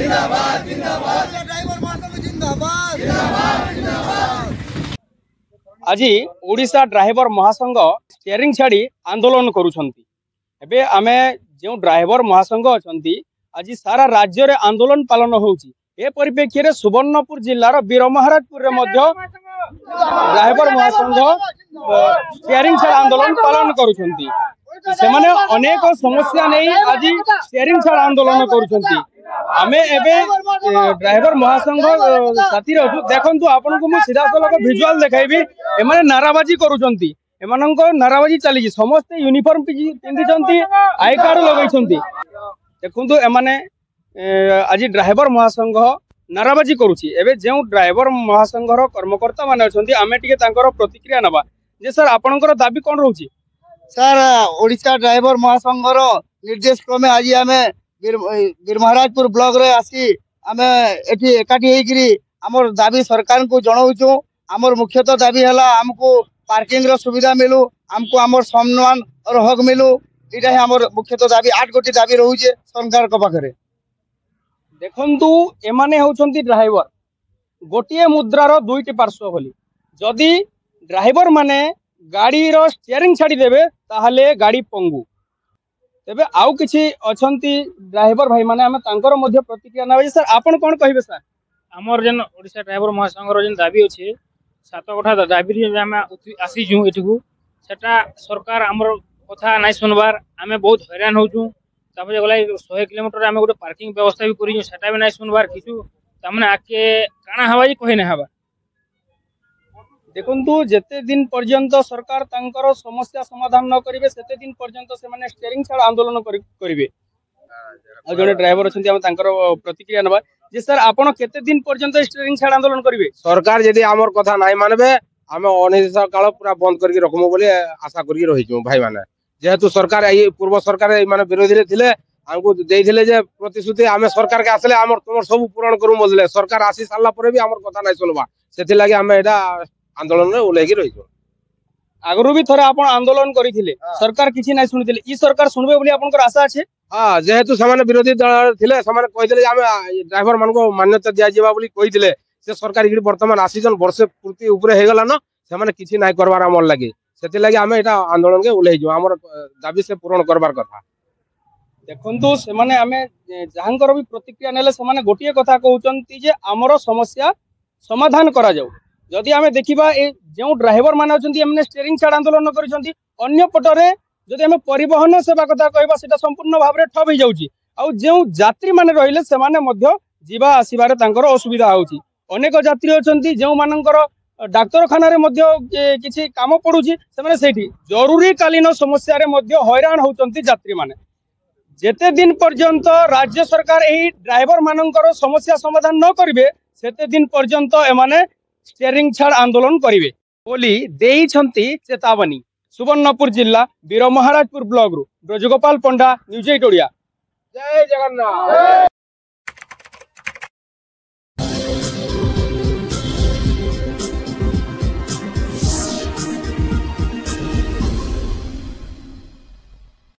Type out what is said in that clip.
जिंदाबाद जिंदाबाद ड्राइवर महासंघ जिंदाबाद जिंदाबाद जिंदाबाद। आज ओडिशा ड्राइवर महासंघ स्टीयरिंग छाड़ी आंदोलन करुछंती। एबे आमे जो ड्राइवर महासंघ अछंती आज सारा राज्य रे आंदोलन पालन होउची। ए परिप्रेक्षी रे सुवर्णपुर जिल्लार वीरमहाराजपुर रे मध्य ड्राइवर महासंघ स्टीयरिंग छाड़ आंदोलन पालन करुछंती। सेमाने अनेक समस्या नहीं आज स्टीयरिंग छाड़ आंदोलन करुछंती। आमे एबे ड्राइवर महासंघ साथी रहू देखंतु आपनको मु सीधा सलक विजुअल देखाइबी। एमाने नाराबाजी करुछंती। एमानंको नाराबाजी चली समस्त यूनिफॉर्म पिंधिछंती आई कार्ड लगैछंती। देखंतु एमाने आज ड्राइवर महासंघ नाराबाजी करुछि। एबे जेउ ड्राइवर महासंघर कर्मकर्ता माने अछंती आमे टिके तांकर प्रतिक्रिया नबा जे सर आपनकर दाबी कोन रहउछि। सर ओडिशा ड्राइवर महासंघर निर्देश क्रमे आज आमे वीरमहाराजपुर ब्लॉक रे आसी आमे एठी एकाठी हेकरी हमर दाबी सरकार को जणाउछु। हमर मुख्यतः दाबी हला हमको पार्किंग रो सुविधा मिलू, हमको हमर सम्मान और हक मिलू। इटा हमर मुख्यतः दाबी 8 गोटी दाबी रहउजे सरकार को पाखरे। देखंतु एमाने होउछंती ड्राइवर गोटिए मुद्रार दुईटी पार्श्व बोली। जदि ड्राइवर माने गाड़ी रो स्टीयरिंग छाड़ी देबे ताहले गाड़ी पंगु। तेबे आउ किछि अछंती ड्राइवर भाई माने हमें तांकर मध्य प्रतिक्रिया नबे। सर आपण कोन कहिबे। सर हमर जन ओडिशा ड्राइवर महासंघर जन दाबी अछि 7 कोठा दाबी रे हम आसी छु एठिकू सेटा सरकार हमर कथा नै सुनबार हमें बहुत हैरान होछु। तापर गला 100 किलोमीटर हमें गोटे पार्किंग व्यवस्था भी करियो सेटा भी नै सुनबार किछु तमने आके काना हवा जी कहि नै हवा। देखंतु जेते दिन पर्यंत सरकार तांकर समस्या समाधान न करिवे सेते दिन पर्यंत से माने स्टीयरिंग छाड़ आंदोलन करिवे। आ जने ड्राइवर अछंती हम तांकर प्रतिक्रिया नबा जे सर आपण केते दिन पर्यंत स्टीयरिंग छाड़ आंदोलन करिवे। सरकार यदि हमर कथा नै मानबे हम अनिश्चित काल पूरा बंद करके रखमु बोली आशा करके रहिछु भाई माने। जेहेतु सरकार पूर्व सरकार माने विरोधी रे थिले हमको देइथिले जे प्रतिश्रुति आमे सरकार के आसले हमर तुमर सब पूर्ण करू बोलले। सरकार आसी साला परे भी हमर कथा नै सुनबा सेति लागि हम एडा आंदोलन रे उलेगी रहिछु। आगरो भी थोड़ा आपण आंदोलन करिथिले सरकार किछि नै सुनिथिले ई सरकार सुनबे बोली आपनकर आशा अछि। हां जेहेतु समाने विरोधी दल थिले समाने कहिथिले हम ड्राइवर मान को मान्यता दिया जेबा बोली कहिथिले से सरकार इकड़ी वर्तमान आसीजन वर्ष पूर्ति ऊपर हे गला न समाने किछि नै करबार हमर लागि सेति लागि हम एटा आंदोलन के उलेइजु हमर दाबी से पूर्ण करबार कथा। देखंतु से माने हमें जहांकर भी प्रतिक्रिया नेले से माने गोटिए कथा कहउचंती जे हमर समस्या समाधान करा जाऊ। जदि आमे देखिबा ए जो ड्राइवर माने अछंती हमने स्टीयरिंग छाड़ आंदोलन करिसंती अन्य पटरे जदि हमें परिवहन सेवा कथा कहबा सेटा संपूर्ण भाबरे ठप हो जाउची। आ जो यात्री माने रहिले से माने मध्य जीवा आसीबारे तांकर असुविधा होउची। अनेक यात्री अछंती जो मानकर डाक्तरखाना रे मध्य किछि काम पडुची से माने सेठी जरूरी कालीन समस्या रे मध्य हैरान होउचंती यात्री माने। जेते दिन पर्यंत राज्य सरकार एही ड्राइवर मानकर समस्या समाधान न करिवे सेते दिन पर्यंत एमाने स्टीयरिंग छाड़ आंदोलन करिवे बोली देइछंती चेतावनी। सुवर्णपुर जिला वीरमहाराजपुर ब्लॉक रु ब्रजगोपाल पंडा, न्यूज 8 ओडिया। जय जगन्नाथ।